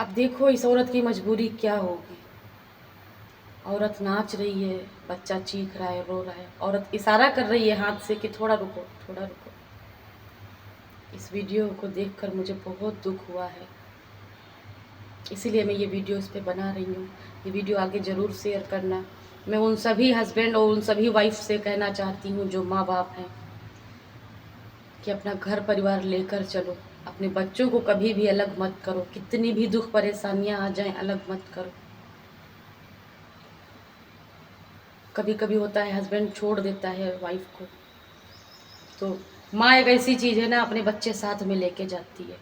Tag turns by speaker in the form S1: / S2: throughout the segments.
S1: अब देखो इस औरत की मजबूरी क्या होगी। औरत नाच रही है, बच्चा चीख रहा है, रो रहा है, औरत इशारा कर रही है हाथ से कि थोड़ा रुको, थोड़ा रुको। इस वीडियो को देखकर मुझे बहुत दुख हुआ है, इसीलिए मैं ये वीडियो इस पे बना रही हूँ। ये वीडियो आगे ज़रूर शेयर करना। मैं उन सभी हस्बैंड और उन सभी वाइफ से कहना चाहती हूँ जो माँ बाप हैं कि अपना घर परिवार लेकर चलो, अपने बच्चों को कभी भी अलग मत करो, कितनी भी दुख परेशानियाँ आ जाएं अलग मत करो। कभी कभी होता है हस्बैंड छोड़ देता है वाइफ को, तो माँ एक ऐसी चीज़ है ना, अपने बच्चे साथ में लेके जाती है।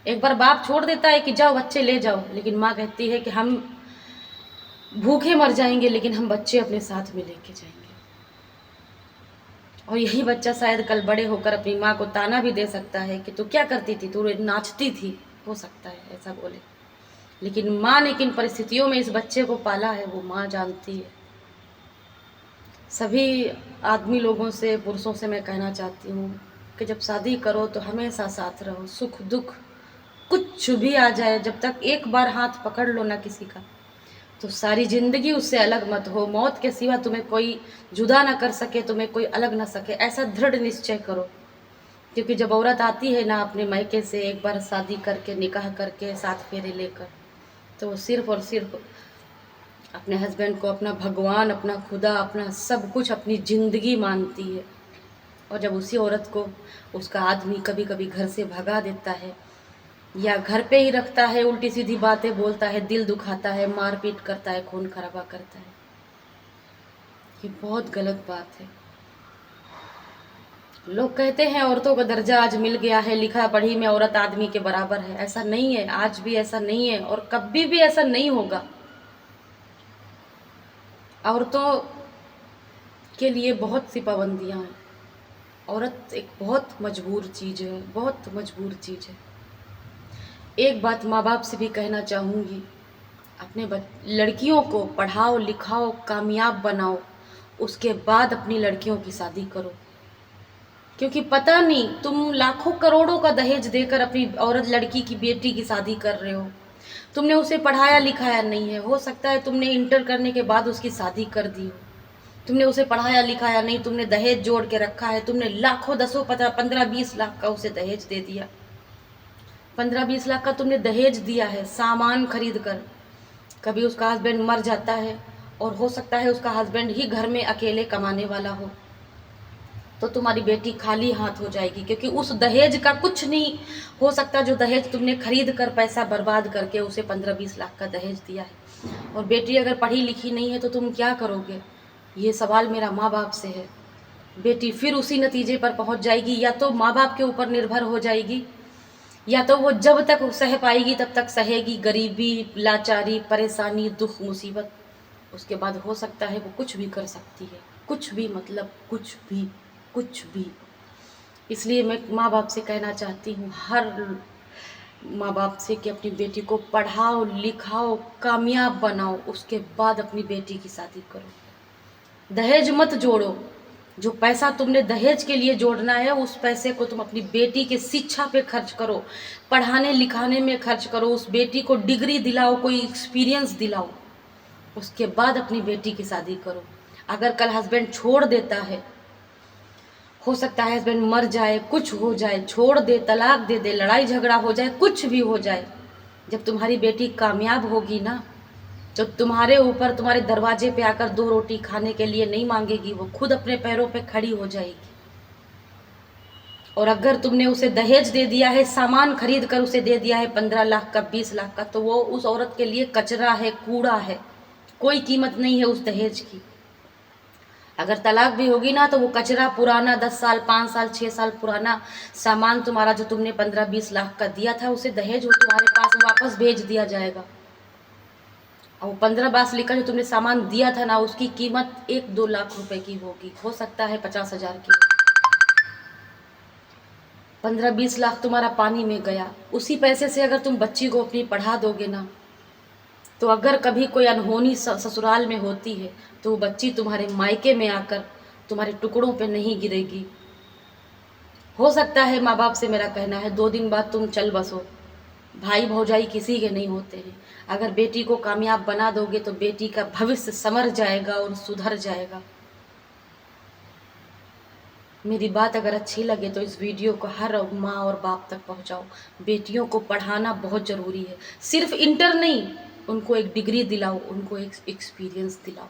S1: एक बार बाप छोड़ देता है कि जाओ बच्चे ले जाओ, लेकिन माँ कहती है कि हम भूखे मर जाएंगे लेकिन हम बच्चे अपने साथ में लेके जाएंगे। और यही बच्चा शायद कल बड़े होकर अपनी माँ को ताना भी दे सकता है कि तू क्या करती थी, तू नाचती थी, हो सकता है ऐसा बोले। लेकिन माँ ने किन परिस्थितियों में इस बच्चे को पाला है वो माँ जानती है। सभी आदमी लोगों से, पुरुषों से मैं कहना चाहती हूँ कि जब शादी करो तो हमेशा साथ रहो, सुख दुख कुछ भी आ जाए, जब तक एक बार हाथ पकड़ लो ना किसी का, तो सारी ज़िंदगी उससे अलग मत हो। मौत के सिवा तुम्हें कोई जुदा ना कर सके, तुम्हें कोई अलग ना सके, ऐसा दृढ़ निश्चय करो। क्योंकि जब औरत आती है ना अपने मायके से एक बार शादी करके, निकाह करके, साथ फेरे लेकर, तो वो सिर्फ और सिर्फ अपने हस्बैंड को अपना भगवान, अपना खुदा, अपना सब कुछ, अपनी ज़िंदगी मानती है। और जब उसी औरत को उसका आदमी कभी कभी घर से भगा देता है या घर पे ही रखता है, उल्टी सीधी बातें बोलता है, दिल दुखाता है, मारपीट करता है, खून खराबा करता है, ये बहुत गलत बात है। लोग कहते हैं औरतों का दर्जा आज मिल गया है, लिखा पढ़ी में औरत आदमी के बराबर है। ऐसा नहीं है, आज भी ऐसा नहीं है और कभी भी ऐसा नहीं होगा। औरतों के लिए बहुत सी पाबंदियां हैं। औरत एक बहुत मजबूर चीज़ है, बहुत मजबूर चीज़ है। एक बात माँ बाप से भी कहना चाहूँगी, अपने लड़कियों को पढ़ाओ लिखाओ, कामयाब बनाओ, उसके बाद अपनी लड़कियों की शादी करो। क्योंकि पता नहीं, तुम लाखों करोड़ों का दहेज देकर अपनी औरत लड़की की बेटी की शादी कर रहे हो। तुमने उसे पढ़ाया लिखाया नहीं है, हो सकता है तुमने इंटर करने के बाद उसकी शादी कर दी हो। तुमने उसे पढ़ाया लिखाया नहीं, तुमने दहेज जोड़ के रखा है, तुमने लाखों, 10, 15, 20 लाख का उसे दहेज दे दिया। 15-20 लाख का तुमने दहेज दिया है सामान खरीद कर। कभी उसका हस्बैंड मर जाता है और हो सकता है उसका हस्बैंड ही घर में अकेले कमाने वाला हो, तो तुम्हारी बेटी खाली हाथ हो जाएगी, क्योंकि उस दहेज का कुछ नहीं हो सकता जो दहेज तुमने खरीद कर पैसा बर्बाद करके उसे 15-20 लाख का दहेज दिया है। और बेटी अगर पढ़ी लिखी नहीं है तो तुम क्या करोगे, ये सवाल मेरा माँ बाप से है। बेटी फिर उसी नतीजे पर पहुँच जाएगी, या तो माँ बाप के ऊपर निर्भर हो जाएगी, या तो वो जब तक सह पाएगी तब तक सहेगी, गरीबी, लाचारी, परेशानी, दुख, मुसीबत। उसके बाद हो सकता है वो कुछ भी कर सकती है, कुछ भी, मतलब कुछ भी, कुछ भी। इसलिए मैं माँ बाप से कहना चाहती हूँ, हर माँ बाप से, कि अपनी बेटी को पढ़ाओ लिखाओ, कामयाब बनाओ, उसके बाद अपनी बेटी की शादी करो। दहेज मत जोड़ो। जो पैसा तुमने दहेज के लिए जोड़ना है, उस पैसे को तुम अपनी बेटी के शिक्षा पे खर्च करो, पढ़ाने लिखाने में खर्च करो, उस बेटी को डिग्री दिलाओ, कोई एक्सपीरियंस दिलाओ, उसके बाद अपनी बेटी की शादी करो। अगर कल हस्बैंड छोड़ देता है, हो सकता है हस्बैंड मर जाए, कुछ हो जाए, छोड़ दे, तलाक दे दे, लड़ाई झगड़ा हो जाए, कुछ भी हो जाए, जब तुम्हारी बेटी कामयाब होगी ना, जो तुम्हारे ऊपर, तुम्हारे दरवाजे पे आकर 2 रोटी खाने के लिए नहीं मांगेगी, वो खुद अपने पैरों पे खड़ी हो जाएगी। और अगर तुमने उसे दहेज दे दिया है, सामान खरीद कर उसे दे दिया है 15 लाख का, 20 लाख का, तो वो उस औरत के लिए कचरा है, कूड़ा है, कोई कीमत नहीं है उस दहेज की। अगर तलाक भी होगी ना, तो वो कचरा, पुराना 10 साल, 5 साल, 6 साल पुराना सामान तुम्हारा, जो तुमने 15-20 लाख का दिया था उसे दहेज, वो तुम्हारे पास वापस भेज दिया जाएगा। और 15-20 का जो तुमने सामान दिया था ना, उसकी कीमत 1-2 लाख रुपए की होगी, हो सकता है 50,000 की। 15-20 लाख तुम्हारा पानी में गया। उसी पैसे से अगर तुम बच्ची को अपनी पढ़ा दोगे ना, तो अगर कभी कोई अनहोनी ससुराल में होती है, तो वो बच्ची तुम्हारे मायके में आकर तुम्हारे टुकड़ों पे नहीं गिरेगी। हो सकता है, माँ बाप से मेरा कहना है, 2 दिन बाद तुम चल बसो, भाई भौजाई किसी के नहीं होते हैं। अगर बेटी को कामयाब बना दोगे तो बेटी का भविष्य संवर जाएगा और सुधर जाएगा। मेरी बात अगर अच्छी लगे तो इस वीडियो को हर माँ और बाप तक पहुँचाओ। बेटियों को पढ़ाना बहुत ज़रूरी है, सिर्फ इंटर नहीं, उनको एक डिग्री दिलाओ, उनको एक एक्सपीरियंस दिलाओ।